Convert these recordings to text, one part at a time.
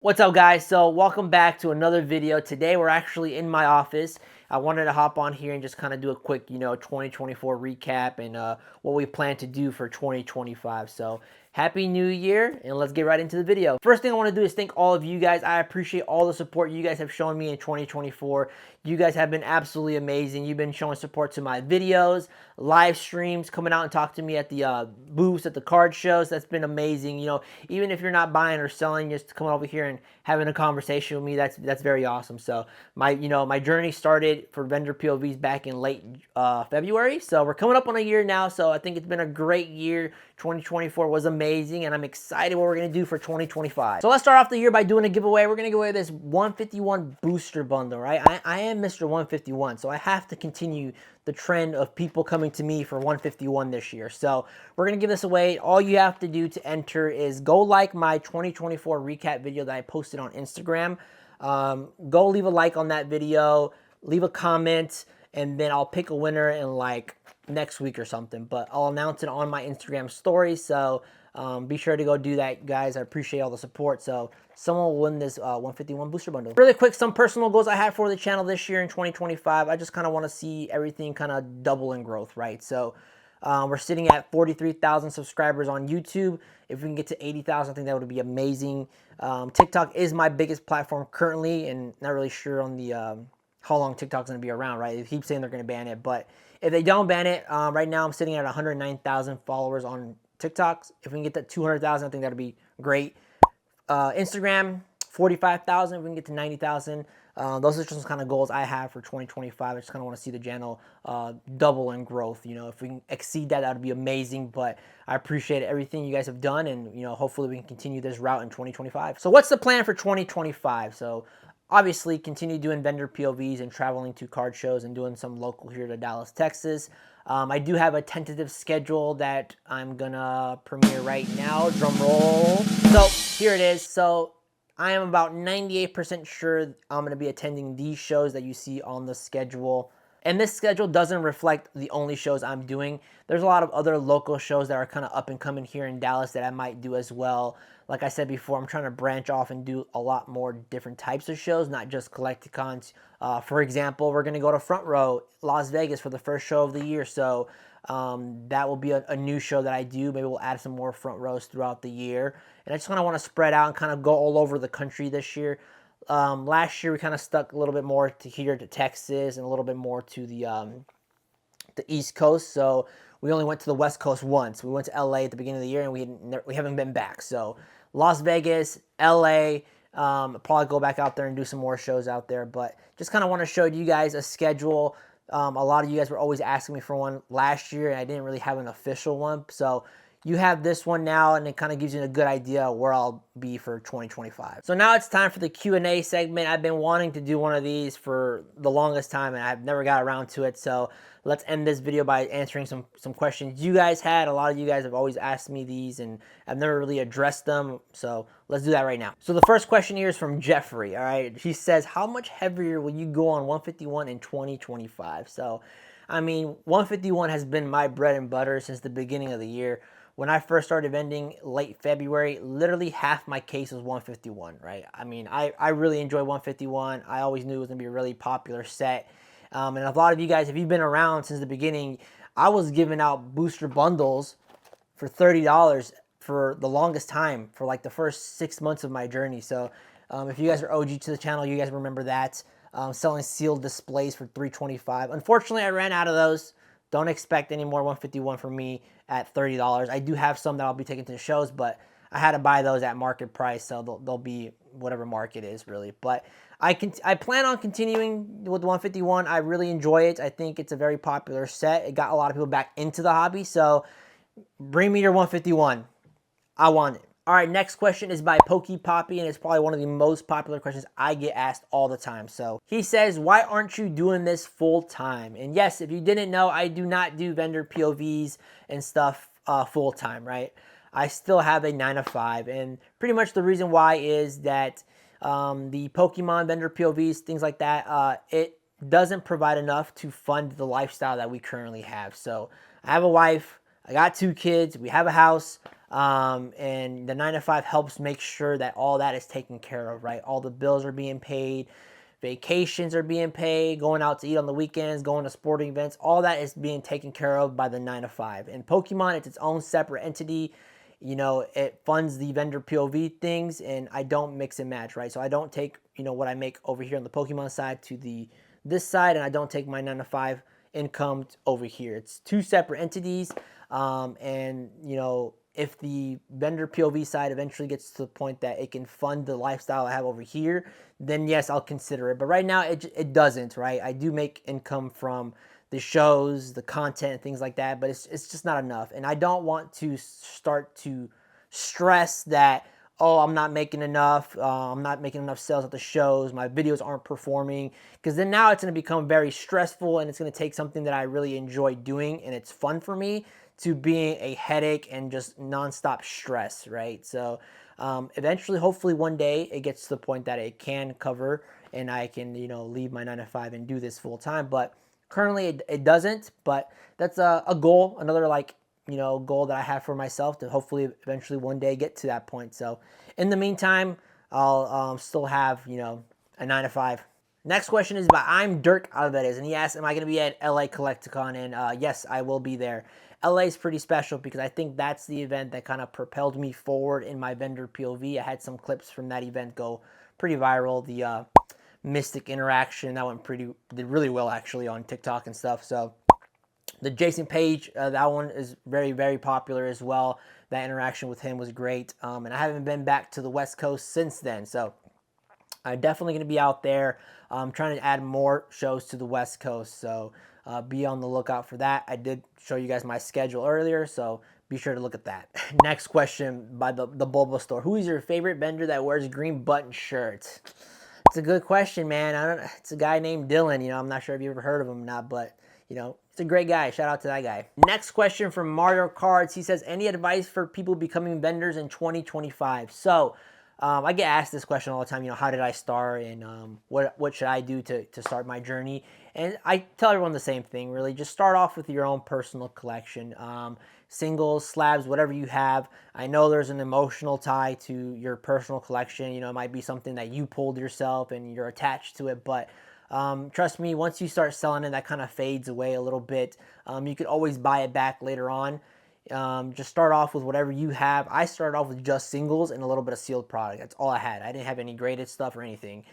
What's up, guys? So welcome back to another video. Today we're actually in my office. I wanted to hop on here and just kind of do a quick 2024 recap and what we plan to do for 2025. So happy new year, and let's get right into the video. First thing I want to do is thank all of you guys. I appreciate all the support you guys have shown me in 2024. You guys have been absolutely amazing. You've been showing support to my videos, live streams, coming out and talking to me at the booths, at the card shows. That's been amazing. Even if you're not buying or selling, just coming over here and having a conversation with me, that's very awesome. So my journey started for Vendor POVs back in late February. So we're coming up on a year now. So I think it's been a great year. 2024 was amazing, and I'm excited what we're going to do for 2025. So let's start off the year by doing a giveaway. We're going to give away this 151 booster bundle, right? I am Mr. 151, so I have to continue the trend of people coming to me for 151 this year. So we're going to give this away. All you have to do to enter is go like my 2024 recap video that I posted on Instagram. Go leave a like on that video, leave a comment, and then I'll pick a winner in like next week or something, but I'll announce it on my Instagram story. So be sure to go do that, guys. I appreciate all the support. So someone will win this 151 booster bundle. Really quick, some personal goals I have for the channel this year in 2025. I just kind of want to see everything kind of double in growth, right? So we're sitting at 43,000 subscribers on YouTube. If we can get to 80,000, I think that would be amazing. TikTok is my biggest platform currently, and not really sure on the how long TikTok's going to be around, right? They keep saying they're going to ban it, but if they don't ban it, right now I'm sitting at 109,000 followers on TikTok. If we can get to 200,000, I think that'd be great. Instagram, 45,000. If we can get to 90,000. Those are just some kind of goals I have for 2025. I just kind of want to see the channel double in growth. If we can exceed that, that would be amazing. But I appreciate everything you guys have done, and hopefully we can continue this route in 2025. So what's the plan for 2025? So obviously, continue doing vendor POVs and traveling to card shows and doing some local here to Dallas, Texas. I do have a tentative schedule that I'm gonna premiere right now. Drum roll. So here it is. So I am about 98% sure I'm gonna be attending these shows that you see on the schedule. And this schedule doesn't reflect the only shows I'm doing. There's a lot of other local shows that are kind of up and coming here in Dallas that I might do as well. Like I said before, I'm trying to branch off and do a lot more different types of shows, not just Collecticons. For example, we're going to go to Front Row, Las Vegas for the first show of the year. So that will be a new show that I do. Maybe we'll add some more front rows throughout the year. And I just kind of want to spread out and kind of go all over the country this year. Last year we kind of stuck a little bit more to here to Texas and a little bit more to the East Coast. So we only went to the West Coast once. We went to LA at the beginning of the year, and we haven't been back. So Las Vegas, LA, probably go back out there and do some more shows out there. But just kind of want to show you guys a schedule. A lot of you guys were always asking me for one last year, and I didn't really have an official one. So you have this one now, and it kind of gives you a good idea of where I'll be for 2025. So now it's time for the Q&A segment. I've been wanting to do one of these for the longest time, and I've never got around to it. So let's end this video by answering some questions you guys had. A lot of you guys have always asked me these, and I've never really addressed them. So let's do that right now. So the first question here is from Jeffrey. All right, he says, how much heavier will you go on 151 in 2025? So, I mean, 151 has been my bread and butter since the beginning of the year. When I first started vending late February, literally half my case was 151, right? I mean, I really enjoy 151. I always knew it was going to be a really popular set. And a lot of you guys, if you've been around since the beginning, I was giving out booster bundles for $30 for the longest time, for like the first 6 months of my journey. So if you guys are OG to the channel, you guys remember that. Selling sealed displays for $325. Unfortunately, I ran out of those. Don't expect any more 151 from me at $30. I do have some that I'll be taking to the shows, but I had to buy those at market price, so they'll be whatever market is really. But I plan on continuing with 151. I really enjoy it. I think it's a very popular set. It got a lot of people back into the hobby, so bring me your 151. I want it. All right, next question is by Pokey Poppy, and it's probably one of the most popular questions I get asked all the time. So he says, why aren't you doing this full time? And yes, if you didn't know, I do not do vendor POVs and stuff full time, right? I still have a 9 to 5, and pretty much the reason why is that the Pokemon vendor POVs, things like that, it doesn't provide enough to fund the lifestyle that we currently have. So I have a wife, I got 2 kids, we have a house, and the 9 to 5 helps make sure that all that is taken care of, right? All the bills are being paid, vacations are being paid, going out to eat on the weekends, going to sporting events, all that is being taken care of by the 9 to 5. And Pokemon, it's its own separate entity. You know, it funds the vendor POV things, and I don't mix and match, right? So I don't take, you know, what I make over here on the Pokemon side to this side, and I don't take my 9 to 5 income over here. It's 2 separate entities. And you know, if the vendor POV side eventually gets to the point that it can fund the lifestyle I have over here, then yes, I'll consider it. But right now, it doesn't, right? I do make income from the shows, the content, things like that, but it's just not enough. And I don't want to start to stress that, oh, I'm not making enough, I'm not making enough sales at the shows, my videos aren't performing, because then now it's going to become very stressful, and it's going to take something that I really enjoy doing and it's fun for me to being a headache and just nonstop stress, right? So eventually, hopefully one day it gets to the point that it can cover and I can, you know, leave my 9 to 5 and do this full time. But currently it doesn't, but that's a goal, another like, you know, goal that I have for myself to hopefully eventually one day get to that point. So in the meantime, I'll still have, you know, a 9 to 5. Next question is by I'm Dirk Alvarez, and he asks, am I going to be at LA Collecticon? And yes, I will be there. LA is pretty special because I think that's the event that kind of propelled me forward in my vendor POV. I had some clips from that event go pretty viral. The Mystic interaction that did really well actually on TikTok and stuff. So the Jason Page, that one is very, very popular as well. That interaction with him was great. And I haven't been back to the West Coast since then. So I'm definitely going to be out there trying to add more shows to the West Coast. So be on the lookout for that. I did show you guys my schedule earlier, so be sure to look at that. Next question by the Bulbasaur. Who is your favorite vendor that wears green button shirts? It's a good question, man. It's a guy named Dylan. You know, I'm not sure if you ever heard of him or not, but you know, it's a great guy. Shout out to that guy. Next question from Mario Cards. He says, any advice for people becoming vendors in 2025? So I get asked this question all the time, you know, how did I start, and what should I do to start my journey? And I tell everyone the same thing, really. Just start off with your own personal collection. Singles, slabs, whatever you have. I know there's an emotional tie to your personal collection. You know, it might be something that you pulled yourself and you're attached to it, but trust me, once you start selling it, that kind of fades away a little bit. You could always buy it back later on. Just start off with whatever you have. I started off with just singles and a little bit of sealed product. That's all I had. I didn't have any graded stuff or anything.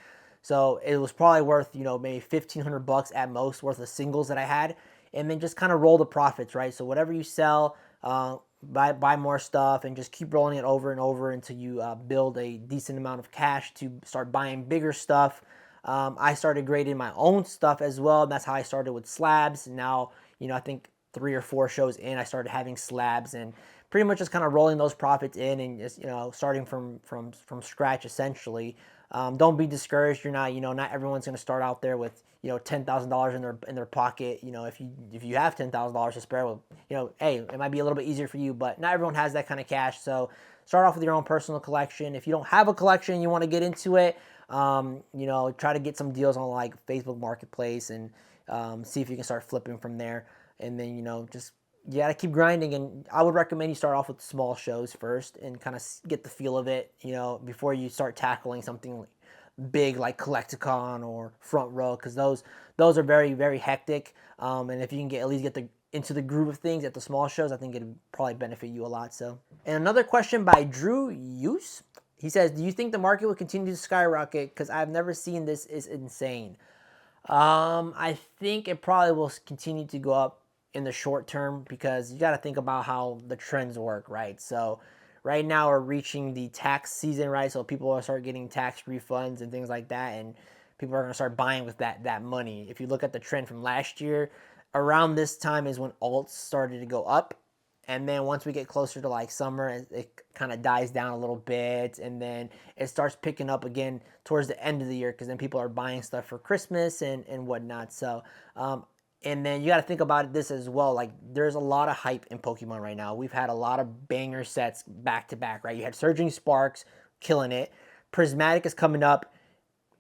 So it was probably worth, you know, maybe $1,500 at most worth of singles that I had. And then just kind of roll the profits, right? So whatever you sell, buy more stuff and just keep rolling it over and over until you build a decent amount of cash to start buying bigger stuff. I started grading my own stuff as well. That's how I started with slabs. And now, you know, I think 3 or 4 shows in, I started having slabs and pretty much just kind of rolling those profits in and just, you know, starting from scratch essentially. Don't be discouraged. You're not, you know, not everyone's going to start out there with, you know, $10,000 in their pocket. You know, if you have $10,000 to spare, well, you know, hey, it might be a little bit easier for you, but not everyone has that kind of cash. So start off with your own personal collection. If you don't have a collection, you want to get into it. You know, try to get some deals on like Facebook Marketplace and see if you can start flipping from there. And then, you know, just you got to keep grinding. And I would recommend you start off with small shows first and kind of get the feel of it, you know, before you start tackling something big like Collecticon or Front Row, because those are very, very hectic. And if you can at least get into the groove of things at the small shows, I think it'd probably benefit you a lot. So, and another question by Drew Use. He says, do you think the market will continue to skyrocket? Because I've never seen this. Is insane. I think it probably will continue to go up in the short term because you got to think about how the trends work, right? So right now we're reaching the tax season, right? So people will start getting tax refunds and things like that, and people are going to start buying with that money. If you look at the trend from last year, around this time is when alts started to go up. And then once we get closer to like summer, it kind of dies down a little bit. And then it starts picking up again towards the end of the year because then people are buying stuff for Christmas and whatnot. So, and then you got to think about this as well. Like there's a lot of hype in Pokemon right now. We've had a lot of banger sets back to back, right? You had Surging Sparks killing it. Prismatic is coming up,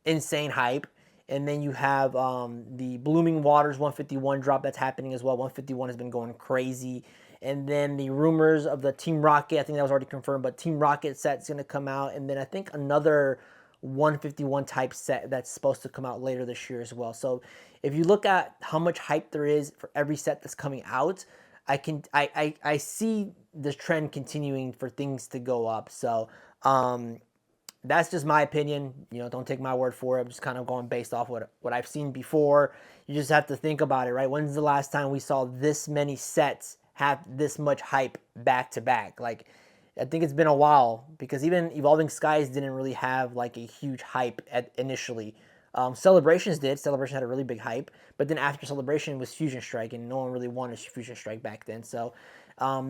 insane hype. And then you have the Blooming Waters 151 drop that's happening as well. 151 has been going crazy. And then the rumors of the Team Rocket, I think that was already confirmed, but Team Rocket set's going to come out. And then I think another 151 type set that's supposed to come out later this year as well. So if you look at how much hype there is for every set that's coming out, I see this trend continuing for things to go up. So that's just my opinion. You know, don't take my word for it. I'm just kind of going based off what I've seen before. You just have to think about it, right? When's the last time we saw this many sets have this much hype back to back? Like, I think it's been a while, because even Evolving Skies didn't really have like a huge hype initially. Celebrations did. Celebration had a really big hype, but then after Celebration was Fusion Strike, and no one really wanted Fusion Strike back then. So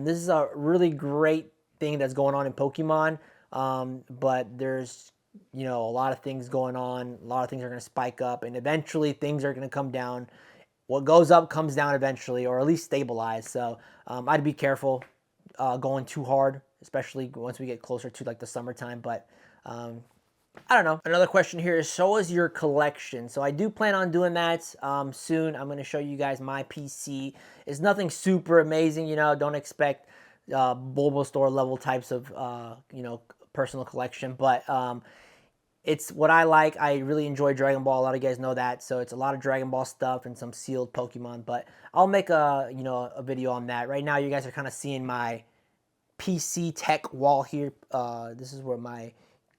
this is a really great thing that's going on in Pokemon. But there's, you know, a lot of things going on. A lot of things are going to spike up, and eventually things are going to come down. What goes up comes down eventually, or at least stabilize. So I'd be careful going too hard, especially once we get closer to like the summertime. But I don't know. Another question here is, show us your collection. So I do plan on doing that soon. I'm going to show you guys my PC. It's nothing super amazing, you know. Don't expect Bulbasaur level types of, you know, personal collection. But it's what I like. I really enjoy Dragon Ball. A lot of you guys know that. So it's a lot of Dragon Ball stuff and some sealed Pokemon. But I'll make a, you know, a video on that. Right now you guys are kind of seeing my PC tech wall here. This is where my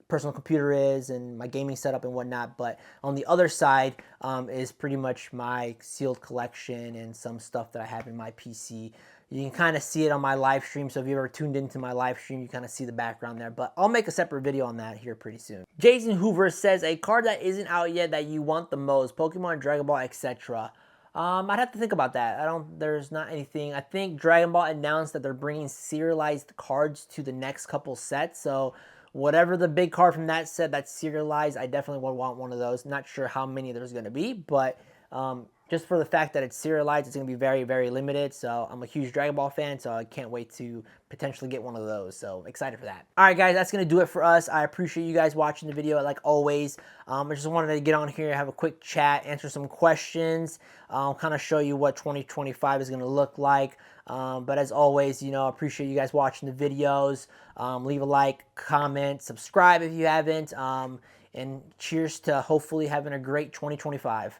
personal computer is and my gaming setup and whatnot, but on the other side is pretty much my sealed collection and some stuff that I have in my PC. You can kind of see it on my live stream, so if you ever tuned into my live stream, you kind of see the background there, but I'll make a separate video on that here pretty soon. Jason Hoover says, a card that isn't out yet that you want the most, Pokemon, Dragon Ball, etc. I'd have to think about that. There's not anything. I think Dragon Ball announced that they're bringing serialized cards to the next couple sets, so whatever the big card from that set that's serialized, I definitely would want one of those. Not sure how many there's going to be, but just for the fact that it's serialized, it's going to be very, very limited. So I'm a huge Dragon Ball fan, so I can't wait to potentially get one of those. So excited for that. All right, guys, that's going to do it for us. I appreciate you guys watching the video, like always. I just wanted to get on here, have a quick chat, answer some questions, kind of show you what 2025 is going to look like. But as always, you know, I appreciate you guys watching the videos. Leave a like, comment, subscribe if you haven't. And cheers to hopefully having a great 2025.